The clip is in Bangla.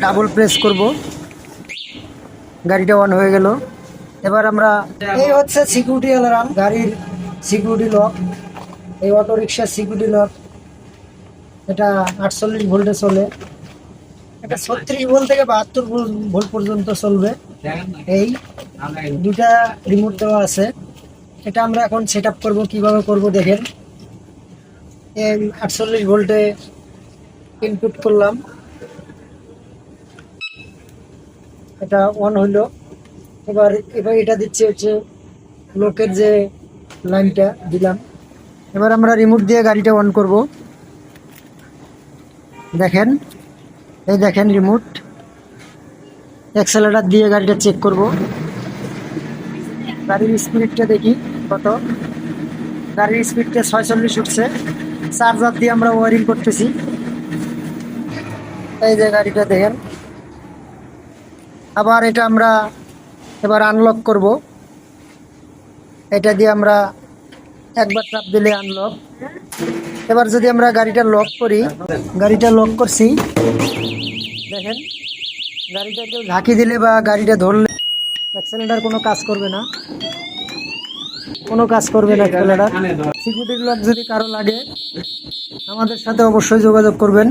ডাবল প্রেস করব, গাড়িটা অন হয়ে গেল। এবার আমরা এই হচ্ছে সিকিউরিটি অ্যালার্ম, গাড়ির সিকিউরিটি লক, এই অটো রিক্সার সিকিউরিটি লক। এটা 48 ভোল্টে চলে, এটা 36 ভোল্ট থেকে 72 ভোল্ট পর্যন্ত চলবে। এই দুটা রিমোট দেওয়া আছে, এটা আমরা এখন সেট আপ করবো। কিভাবে করব দেখেন, এই 48 ভোল্টে ইনপুট করলাম, এটা অন হইলো। এবার এবার এটা দিচ্ছি হচ্ছে লোকের যে লাইনটা দিলাম। এবার আমরা রিমোট দিয়ে গাড়িটা অন করব। দেখেন, এই দেখেন রিমোট, অ্যাক্সেলারেটর দিয়ে গাড়িটা চেক করব। গাড়ির স্পিডটা দেখি কত, গাড়ির স্পিডটা 46 উঠছে। চার্জার দিয়ে আমরা ওয়ারিং করতেছি। এই যে গাড়িটা দেখেন। আবার এটা আমরা এবার আনলক করব, এটা দিয়ে আমরা একবার চাপ দিলে আনলক। এবার যদি আমরা গাড়িটা লক করি, গাড়িটা লক করছি, দেখেন গাড়িটা কেউ ঝাঁকি দিলে বা গাড়িটা ধরলে অ্যাক্সেলারেটর কোনো কাজ করবে না, কোনো কাজ করবে না অ্যাক্সেলারেটর। সিকিউরিটি লক যদি কারো লাগে আমাদের সাথে অবশ্যই যোগাযোগ করবেন।